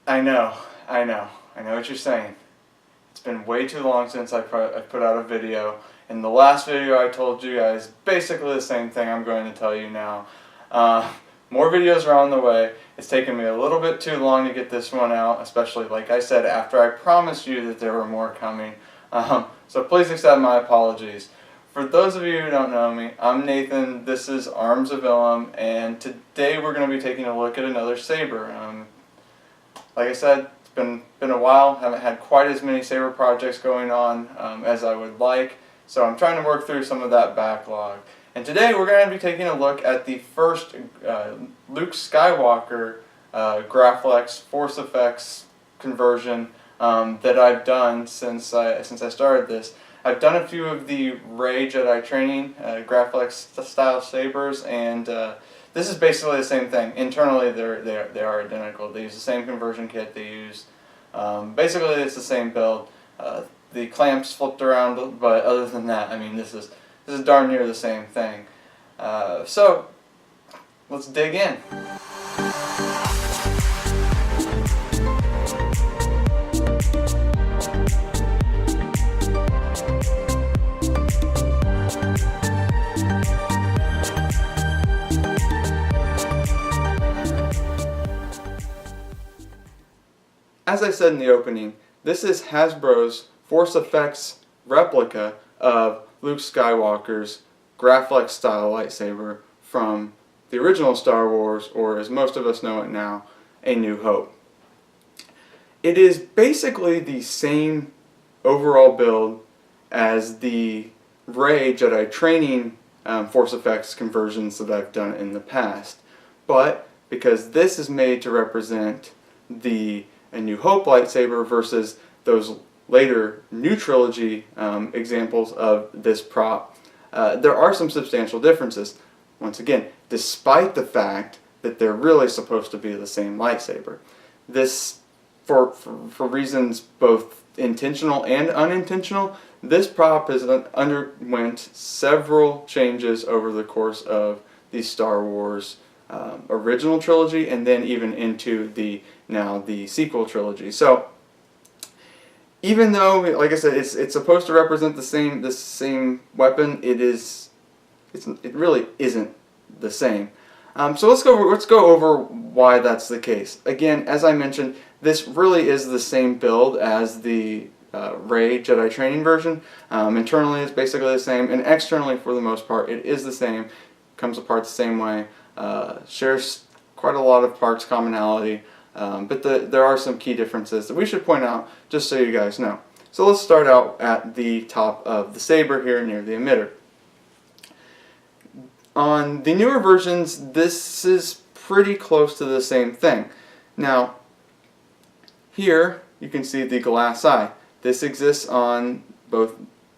I know what you're saying. It's been way too long since I put out a video. In the last video I told you guys basically the same thing I'm going to tell you now. More videos are on the way. It's taken me a little bit too long to get this one out, especially like I said after I promised you that there were more coming. So please accept my apologies. For those of you who don't know me, I'm Nathan, this is Arms of Ilum, and today we're going to be taking a look at another Saber. Like I said, it's been a while, haven't had quite as many Saber projects going on as I would like, so I'm trying to work through some of that backlog. And today we're going to be taking a look at the first Luke Skywalker Graflex Force FX conversion that I've done since I started this. I've done a few of the Rey Jedi training Graflex style sabers, and this is basically the same thing. Internally, they are identical. They use the same conversion kit. They use basically it's the same build. The clamps flipped around, but other than that, I mean, this is darn near the same thing. So let's dig in. As I said in the opening, this is Hasbro's Force FX replica of Luke Skywalker's Graflex style lightsaber from the original Star Wars, or as most of us know it now, A New Hope. It is basically the same overall build as the Rey Jedi training Force FX conversions that I've done in the past, but because this is made to represent the A New Hope lightsaber versus those later New Trilogy examples of this prop, there are some substantial differences. Once again, despite the fact that they're really supposed to be the same lightsaber. This, for reasons both intentional and unintentional, this prop has underwent several changes over the course of the Star Wars original trilogy, and then even into the sequel trilogy. So even though, like I said, it's supposed to represent the same weapon, it really isn't the same. So let's go over why that's the case. Again, as I mentioned, this really is the same build as the Rey Jedi training version. Internally, it's basically the same, and externally, for the most part, it is the same. Comes apart the same way. Shares quite a lot of parts commonality, but there are some key differences that we should point out just so you guys know. So let's start out at the top of the saber here near the emitter. On the newer versions, this is pretty close to the same thing. Now, here you can see the glass eye. This exists on both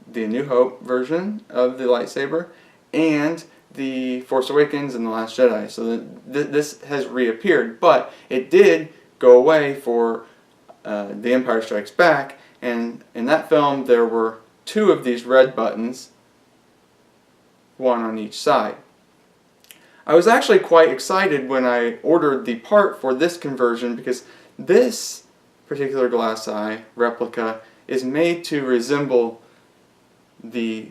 the New Hope version of the lightsaber and the Force Awakens and The Last Jedi. So this has reappeared, but it did go away for The Empire Strikes Back, and in that film there were two of these red buttons, one on each side. I was actually quite excited when I ordered the part for this conversion, because this particular glass eye replica is made to resemble the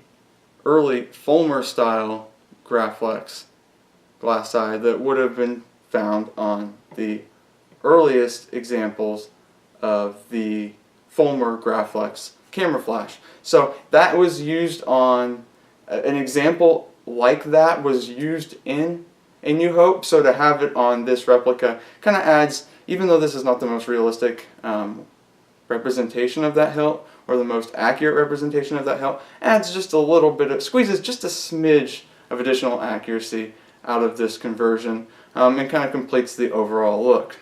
early Fulmer style Graflex glass eye that would have been found on the earliest examples of the Fulmer Graflex camera flash. So that was used on, an example like that was used in A New Hope, so to have it on this replica kind of adds, even though this is not the most realistic representation of that hilt, or the most accurate representation of that hilt, adds just a little bit of, squeezes just a smidge of additional accuracy out of this conversion, and kind of completes the overall look.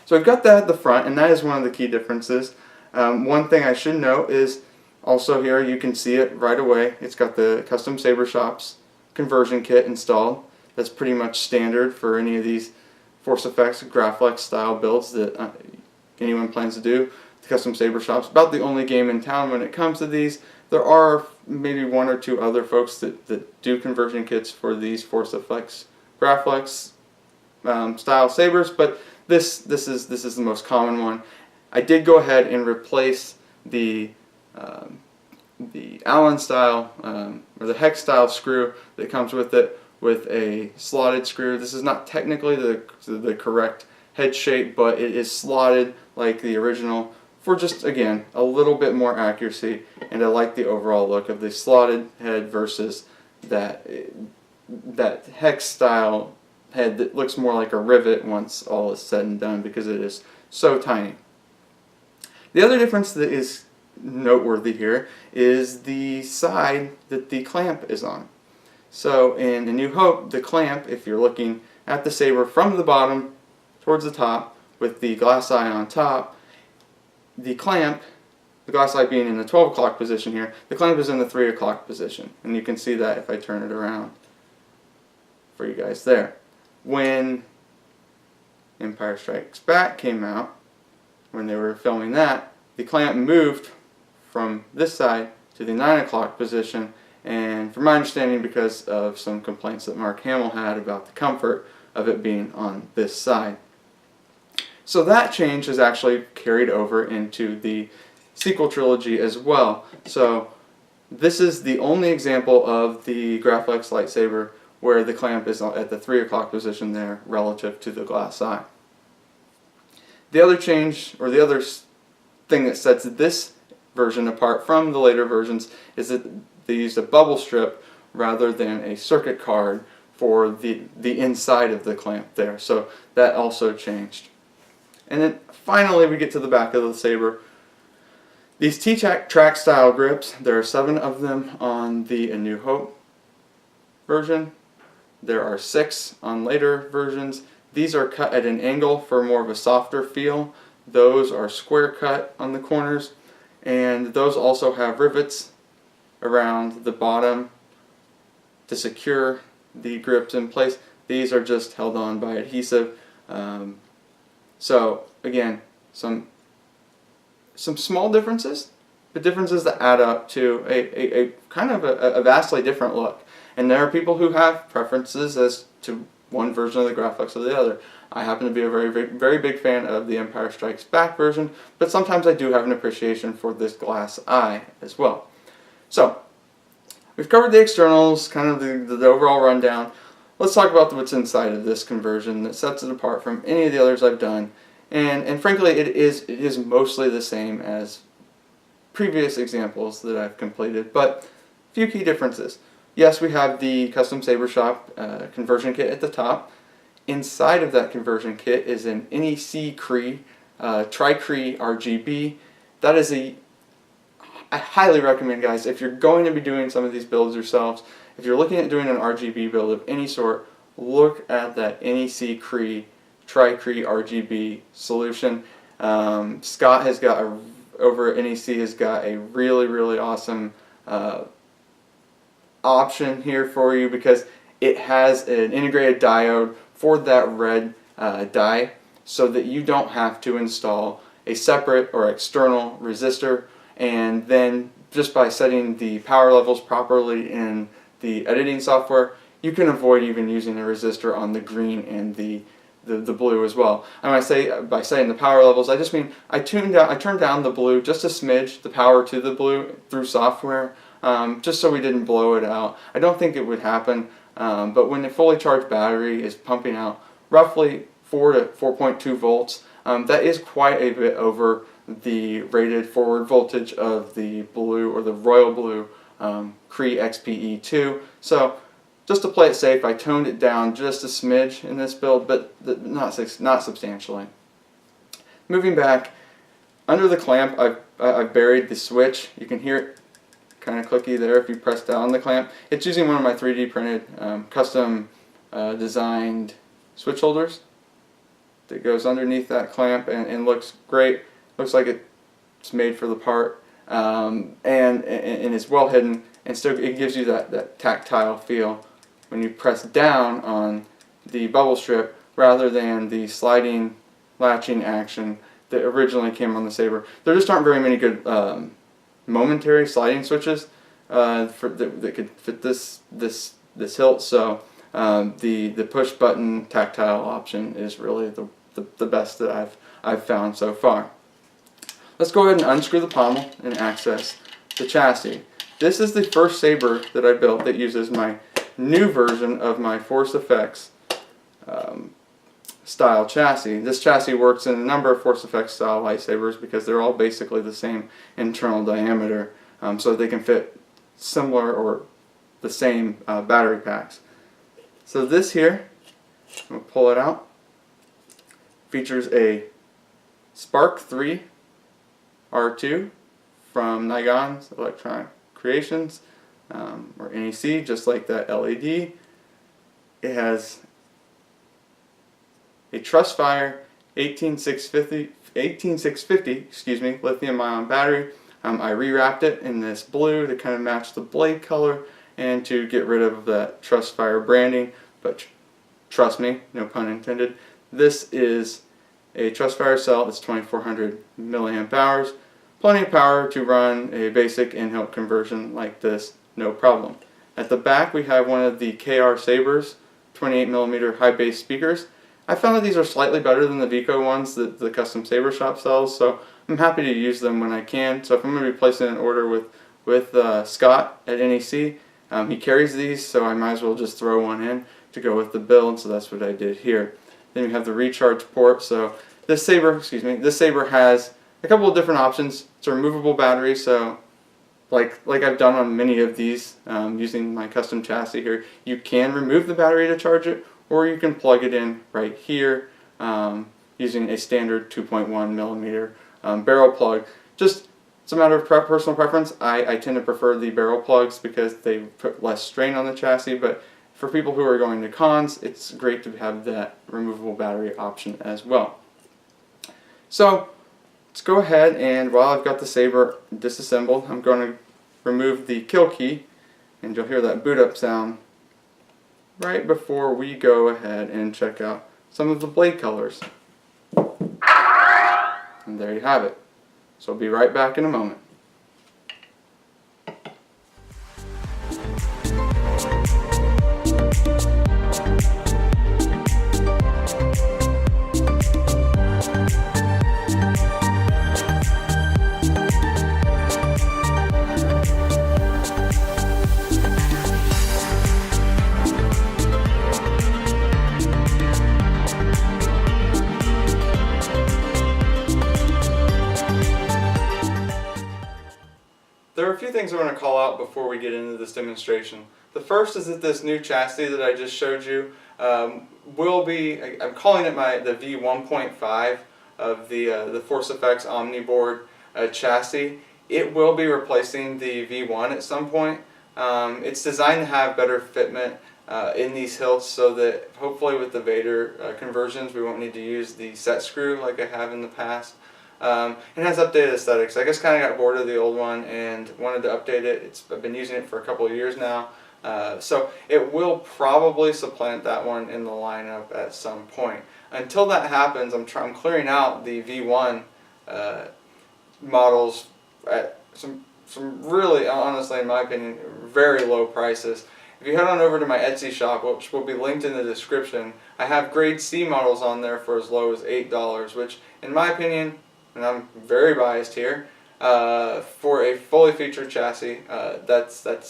So we've got that at the front, and that is one of the key differences. One thing I should note is also here you can see it right away. It's got the Custom Saber Shops conversion kit installed. That's pretty much standard for any of these Force FX Graflex style builds that anyone plans to do. The Custom Saber Shop's about the only game in town when it comes to these. There are maybe one or two other folks that do conversion kits for these Force FX Graflex style sabers, but this is the most common one. I did go ahead and replace the Allen style or the hex style screw that comes with it with a slotted screw. This is not technically the correct head shape, but it is slotted like the original for just, again, a little bit more accuracy, and I like the overall look of the slotted head versus that hex style head that looks more like a rivet once all is said and done, because it is so tiny. The other difference that is noteworthy here is the side that the clamp is on. So in A New Hope, the clamp, if you're looking at the saber from the bottom towards the top with the glass eye on top, the clamp, the glass eye being in the 12 o'clock position here, the clamp is in the 3 o'clock position. And you can see that if I turn it around for you guys there. When Empire Strikes Back came out, when they were filming that, the clamp moved from this side to the 9 o'clock position, and from my understanding, because of some complaints that Mark Hamill had about the comfort of it being on this side. So that change is actually carried over into the sequel trilogy as well. So this is the only example of the Graflex lightsaber where the clamp is at the 3 o'clock position there relative to the glass eye. The other change, or the other thing that sets this version apart from the later versions, is that they used a bubble strip rather than a circuit card for the inside of the clamp there. So that also changed. And then finally we get to the back of the saber. These T-track style grips, there are 7 of them on the A New Hope version. There are 6 on later versions. These are cut at an angle for more of a softer feel. Those are square cut on the corners, and those also have rivets around the bottom to secure the grips in place. These are just held on by adhesive. So again, some small differences, but differences that add up to a kind of a vastly different look. And there are people who have preferences as to one version of the Graflex or the other. I happen to be a very big fan of the Empire Strikes Back version, but sometimes I do have an appreciation for this glass eye as well. So we've covered the externals, kind of the overall rundown. Let's talk about what's inside of this conversion that sets it apart from any of the others I've done. And frankly, it is mostly the same as previous examples that I've completed, but a few key differences. Yes, we have the custom Saber Shop conversion kit at the top. Inside of that conversion kit is an NECree Tri-Cree RGB. That is I highly recommend, guys, if you're going to be doing some of these builds yourselves, if you're looking at doing an RGB build of any sort, look at that NECree Tri-Cree RGB solution. Scott has got over at NEC has got a really awesome option here for you, because it has an integrated diode for that red dye, so that you don't have to install a separate or external resistor, and then just by setting the power levels properly in the editing software, you can avoid even using a resistor on the green and the blue as well. And when I say by setting the power levels, I just mean I turned down the blue just a smidge, the power to the blue through software, just so we didn't blow it out. I don't think it would happen, but when a fully charged battery is pumping out roughly 4 to 4.2 volts, that is quite a bit over the rated forward voltage of the blue, or the royal blue Cree XPE2. So just to play it safe, I toned it down just a smidge in this build, but not substantially. Moving back, under the clamp, I've buried the switch. You can hear it kind of clicky there if you press down the clamp. It's using one of my 3D printed, custom designed switch holders that goes underneath that clamp and looks great. Looks like it's made for the part, and it's well hidden, and still it gives you that tactile feel when you press down on the bubble strip rather than the sliding latching action that originally came on the Saber. There just aren't very many good momentary sliding switches that could fit this hilt, so the push button tactile option is really the best that I've found so far. Let's go ahead and unscrew the pommel and access the chassis. This is the first Saber that I built that uses my new version of my Force FX style chassis. This chassis works in a number of Force FX style lightsabers because they're all basically the same internal diameter, so they can fit similar or the same battery packs. So this here, I'm going to pull it out, features a Spark 3 R2 from Nigon's Electronic Creations, or NEC, just like that LED. It has a Trustfire 18650 lithium-ion battery. I rewrapped it in this blue to kind of match the blade color and to get rid of that Trustfire branding, but trust me, no pun intended, this is a Trustfire cell that's 2400 milliamp hours. Plenty of power to run a basic in-hilt conversion like this, no problem. At the back we have one of the KR Sabers 28mm high bass speakers. I found that these are slightly better than the Vico ones that the Custom Saber Shop sells, so I'm happy to use them when I can. So if I'm going to be placing an order with Scott at NEC, he carries these, so I might as well just throw one in to go with the build, so that's what I did here. Then we have the recharge port. So this Saber has a couple of different options. It's a removable battery, so like I've done on many of these using my custom chassis here, you can remove the battery to charge it, or you can plug it in right here using a standard 2.1mm barrel plug. Just, it's a matter of personal preference. I tend to prefer the barrel plugs because they put less strain on the chassis, but for people who are going to cons, it's great to have that removable battery option as well. So let's go ahead, and while I've got the Saber disassembled, I'm going to remove the kill key, and you'll hear that boot up sound right before we go ahead and check out some of the blade colors. And there you have it. So I'll be right back in a moment. There are a few things I want to call out before we get into this demonstration. The first is that this new chassis that I just showed you will be, I'm calling it the V1.5 of the Force FX Omniboard chassis. It will be replacing the V1 at some point. It's designed to have better fitment in these hilts, so that hopefully with the Vader conversions we won't need to use the set screw like I have in the past. It has updated aesthetics. I just kind of got bored of the old one and wanted to update it. I've been using it for a couple of years now, so it will probably supplant that one in the lineup at some point. Until that happens, I'm clearing out the V1 models at some really, honestly in my opinion, very low prices. If you head on over to my Etsy shop, which will be linked in the description, I have grade C models on there for as low as $8, which in my opinion, and I'm very biased here, for a fully featured chassis, that's a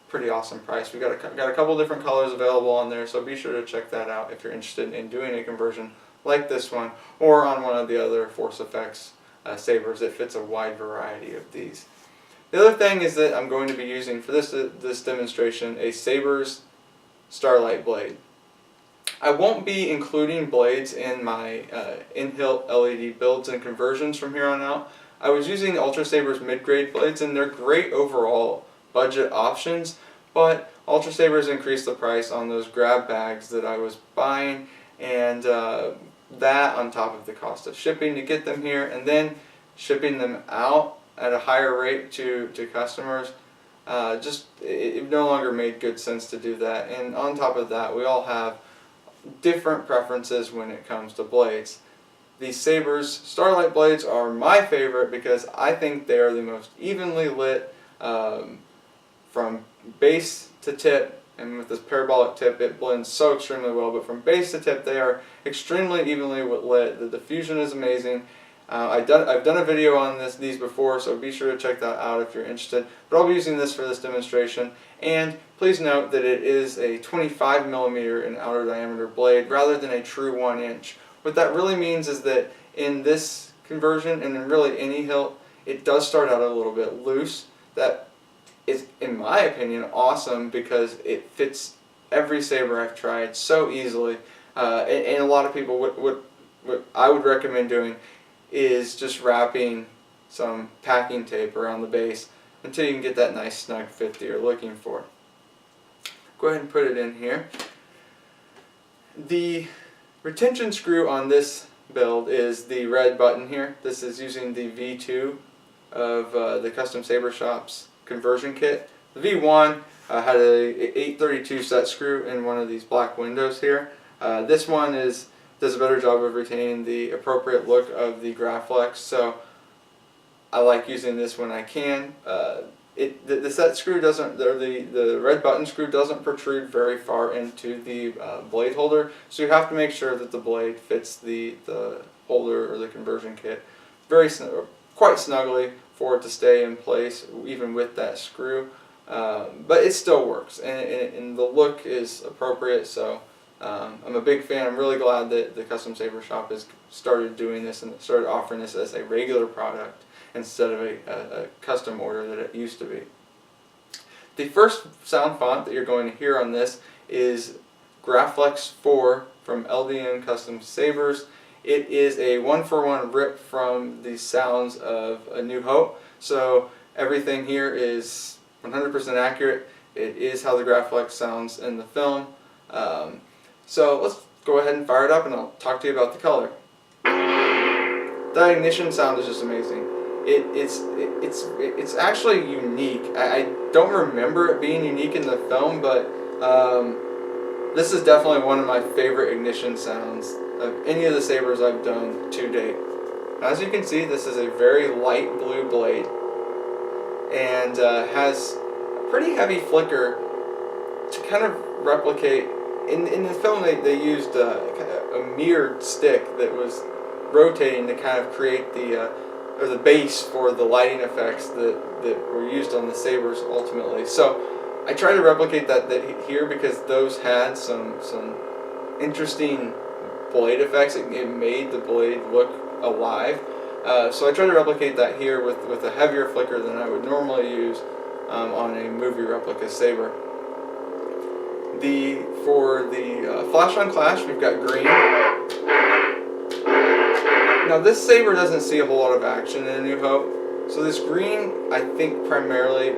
pretty awesome price. We've got a couple different colors available on there, so be sure to check that out if you're interested in doing a conversion like this one, or on one of the other Force FX Sabers. It fits a wide variety of these. The other thing is that I'm going to be using for this demonstration a Sabers Starlight blade. I won't be including blades in my in-hilt LED builds and conversions from here on out. I was using Ultra Sabers mid-grade blades, and they're great overall budget options, but Ultra Sabers increased the price on those grab bags that I was buying, and that on top of the cost of shipping to get them here, and then shipping them out at a higher rate to customers, it no longer made good sense to do that. And on top of that, we all have different preferences when it comes to blades. These Sabers Starlight blades are my favorite because I think they are the most evenly lit from base to tip and with this parabolic tip it blends so extremely well, but from base to tip they are extremely evenly lit. The diffusion is amazing. I've done a video on these before, so be sure to check that out if you're interested. But I'll be using this for this demonstration, and please note that it is a 25mm in outer diameter blade rather than a true 1-inch. What that really means is that in this conversion, and in really any hilt, it does start out a little bit loose. That is, in my opinion, awesome because it fits every saber I've tried so easily. And a lot of people, what I would recommend doing is just wrapping some packing tape around the base until you can get that nice snug fit that you're looking for. Go ahead and put it in here. The retention screw on this build is the red button here. This is using the V2 of the Custom Saber Shop's conversion kit. The V1 had a 832 set screw in one of these black windows here. This one does a better job of retaining the appropriate look of the Graflex, so I like using this when I can. The set screw doesn't, or the red button screw doesn't protrude very far into the blade holder, so you have to make sure that the blade fits the holder or the conversion kit quite snugly for it to stay in place even with that screw. But it still works, and the look is appropriate, so I'm a big fan. I'm really glad that the Custom Saber Shop has started doing this and started offering this as a regular product instead of a custom order that it used to be. The first sound font that you're going to hear on this is Graflex 4 from LDN Custom Sabers. It is a one-for-one rip from the sounds of A New Hope, so everything here is 100% accurate. It is how the Graflex sounds in the film. So let's go ahead and fire it up and I'll talk to you about the color. That ignition sound is just amazing. It's actually unique. I don't remember it being unique in the film, but this is definitely one of my favorite ignition sounds of any of the sabers I've done to date. As you can see, this is a very light blue blade and has a pretty heavy flicker to kind of replicate. In the film they used a mirrored stick that was rotating to kind of create the base for the lighting effects that were used on the sabers ultimately. So I try to replicate that here because those had some interesting blade effects. It made the blade look alive. So I try to replicate that here with a heavier flicker than I would normally use on a movie replica saber. For the Flash on Clash, we've got green. Now this saber doesn't see a whole lot of action in A New Hope, so this green I think primarily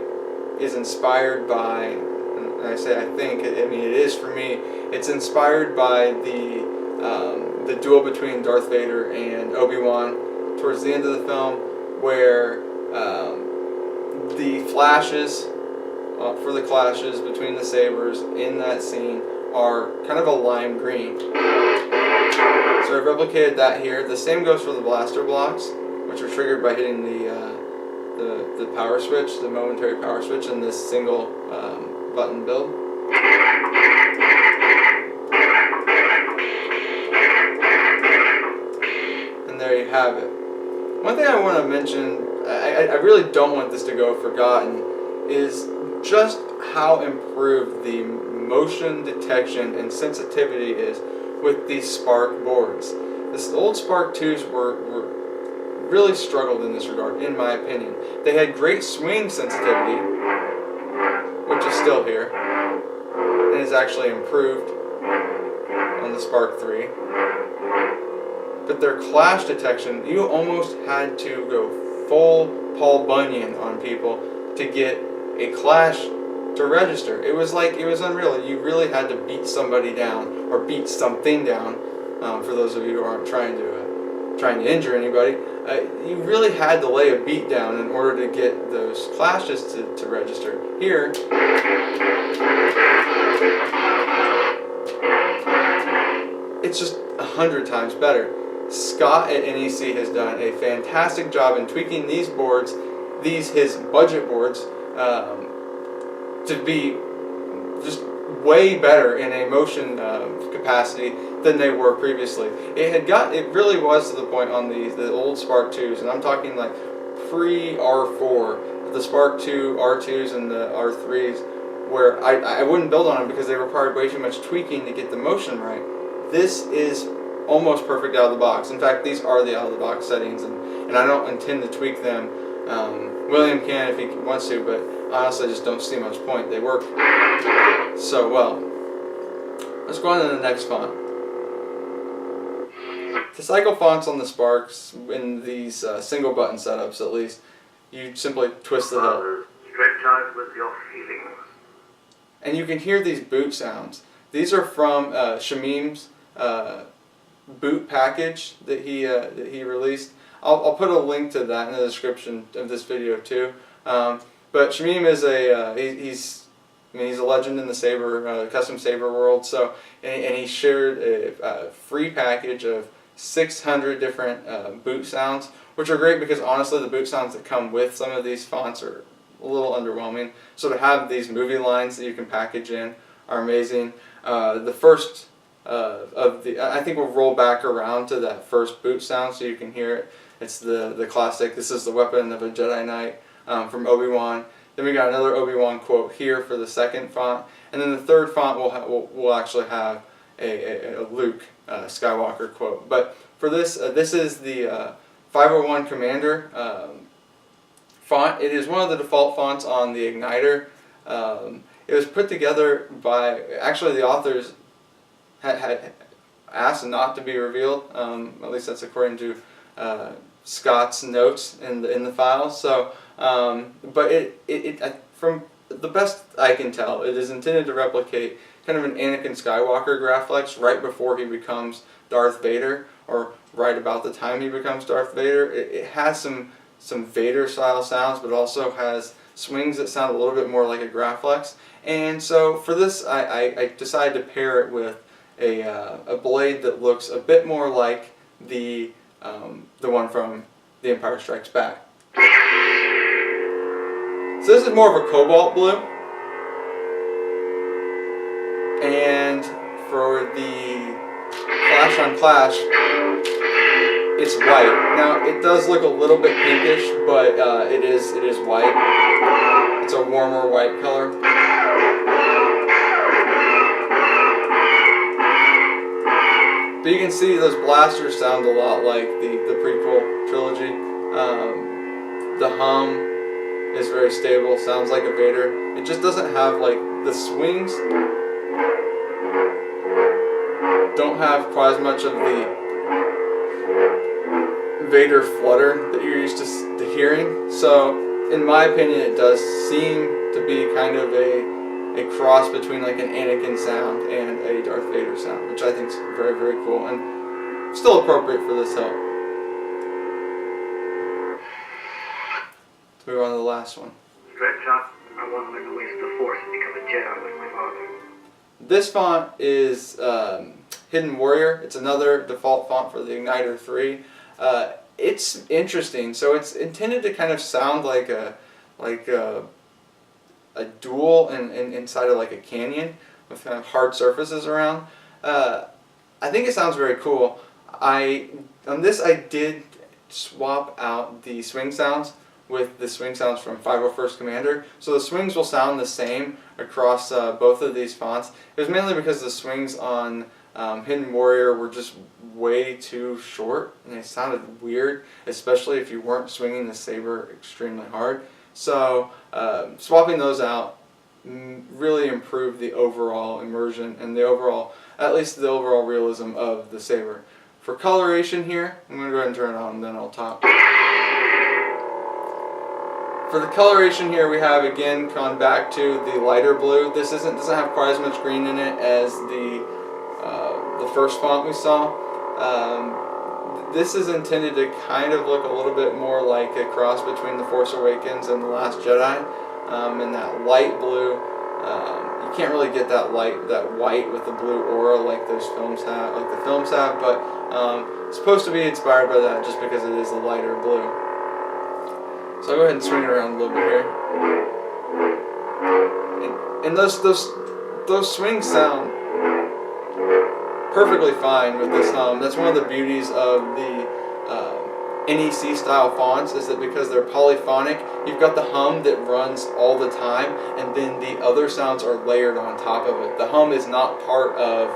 is inspired by, and I say I think, I mean it is for me, it's inspired by the duel between Darth Vader and Obi-Wan towards the end of the film, where the flashes for the clashes between the sabers in that scene are kind of a lime green. So I've replicated that here. The same goes for the blaster blocks, which are triggered by hitting the power switch, the momentary power switch in this single button build. And there you have it. One thing I want to mention, I really don't want this to go forgotten, is just how improved the motion detection and sensitivity is with these Spark boards. The old Spark 2s were really struggled in this regard, in my opinion. They had great swing sensitivity, which is still here, and is actually improved on the Spark 3. But their clash detection, you almost had to go full Paul Bunyan on people to get a clash to register. It was unreal. You really had to beat somebody down, or beat something down. For those of you who aren't trying to injure anybody, you really had to lay a beat down in order to get those clashes to register. Here, it's just 100 times better. Scott at NEC has done a fantastic job in tweaking these boards, his budget boards, to be just way better in a motion capacity than they were previously. It really was to the point on the old Spark 2s, and I'm talking like pre-R4, the Spark 2 R2s and the R3s, where I wouldn't build on them because they required way too much tweaking to get the motion right. This is almost perfect out of the box. In fact, these are the out of the box settings, and I don't intend to tweak them. William can if he wants to, but honestly I just don't see much point. They work so well. Let's go on to the next font. To cycle fonts on the Sparks, in these single button setups at least, you simply twist the hilt. Stretch out with your feelings. And you can hear these boot sounds. These are from Shamim's boot package that he released. I'll put a link to that in the description of this video too. But Shamim is he's a legend in the Saber custom Saber world. So and he shared a free package of 600 different boot sounds, which are great because honestly the boot sounds that come with some of these fonts are a little underwhelming. So to have these movie lines that you can package in are amazing. The first I think we'll roll back around to that first boot sound so you can hear it. It's the classic, "This is the weapon of a Jedi Knight," from Obi-Wan. Then we got another Obi-Wan quote here for the second font, and then the third font we'll actually have a Luke Skywalker quote. But for this, this is the 501 Commander font. It is one of the default fonts on the Igniter. It was put together by, actually the authors had asked not to be revealed. At least that's according to Scott's notes in the file. So, but from the best I can tell, it is intended to replicate kind of an Anakin Skywalker Graphics right before he becomes Darth Vader, or right about the time he becomes Darth Vader. It has some Vader style sounds, but also has swings that sound a little bit more like a Graphics. And so for this, I decided to pair it with a blade that looks a bit more like the one from The Empire Strikes Back. So this is more of a cobalt blue, and for the Clash on Clash, it's white. Now it does look a little bit pinkish, but it is white. It's a warmer white color. But you can see those blasters sound a lot like the prequel trilogy. The hum is very stable, sounds like a Vader. It just doesn't have, like, the swings don't have quite as much of the Vader flutter that you're used to hearing. So in my opinion it does seem to be kind of a cross between like an Anakin sound and a Darth Vader sound, which I think is very, very cool and still appropriate for this hilt. Let's move on to the last one. Stretch up. I want to learn to waste the Force and become a Jedi like my father. This font is Hidden Warrior. It's another default font for the Igniter 3. It's interesting. So it's intended to kind of sound like a duel inside of like a canyon with kind of hard surfaces around. I think it sounds very cool. On this I did swap out the swing sounds with the swing sounds from 501st Commander. So the swings will sound the same across both of these fonts. It was mainly because the swings on Hidden Warrior were just way too short and they sounded weird, especially if you weren't swinging the saber extremely hard. So swapping those out really improved the overall immersion and the overall, at least the overall realism of the saber. For coloration here, I'm going to go ahead and turn it on and then I'll talk. For the coloration here, we have again gone back to the lighter blue. This doesn't have quite as much green in it as the first font we saw. This is intended to kind of look a little bit more like a cross between The Force Awakens and The Last Jedi. And that light blue, you can't really get that white with the blue aura like those films have, but it's supposed to be inspired by that just because it is a lighter blue. So I'll go ahead and swing it around a little bit here. And those those swings sound perfectly fine with this hum. That's one of the beauties of the NEC style fonts, is that because they're polyphonic, you've got the hum that runs all the time, and then the other sounds are layered on top of it. The hum is not part of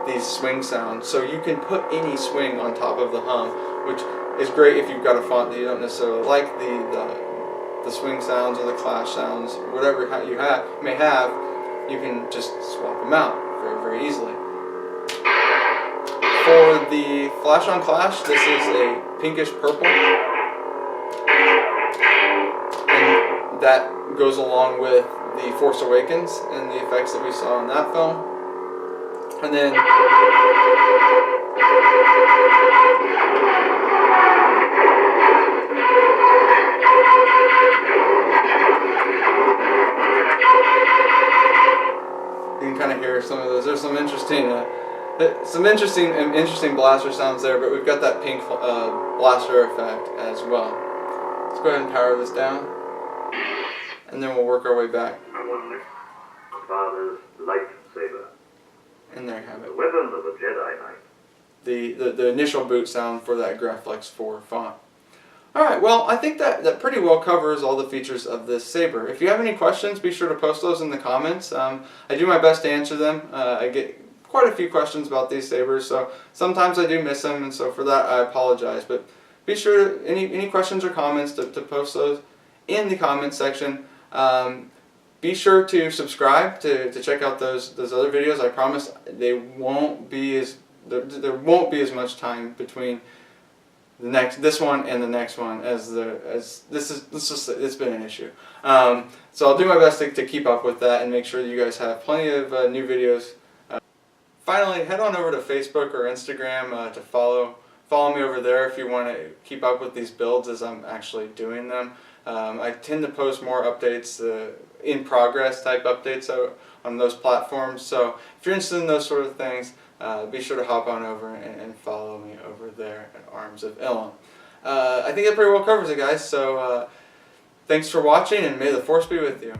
these swing sounds, so you can put any swing on top of the hum, which is great if you've got a font that you don't necessarily like the swing sounds or the clash sounds, or whatever you may have. You can just swap them out very, very easily. For the Flash on Clash, this is a pinkish purple, and that goes along with the Force Awakens and the effects that we saw in that film. And then you can kind of hear some of those. There's some interesting blaster sounds there, but we've got that pink blaster effect as well. Let's go ahead and power this down, and then we'll work our way back. I want my father's lightsaber. And there you have The it. weapon of a Jedi Knight. The initial boot sound for that Graphics 4 font. Alright, well, I think that pretty well covers all the features of this saber. If you have any questions, be sure to post those in the comments. I do my best to answer them. I get quite a few questions about these sabers, so sometimes I do miss them, and so for that I apologize. But be sure to, any questions or comments, to post those in the comments section. Be sure to subscribe to check out those other videos. I promise there won't be as much time between this one and the next one as it's been an issue. So I'll do my best to keep up with that and make sure that you guys have plenty of new videos. Finally, head on over to Facebook or Instagram to follow me over there if you want to keep up with these builds as I'm actually doing them. I tend to post more updates, in progress type updates on those platforms. So if you're interested in those sort of things, be sure to hop on over and follow me over there at Arms of Ilum. I think that pretty well covers it, guys. So thanks for watching, and may the Force be with you.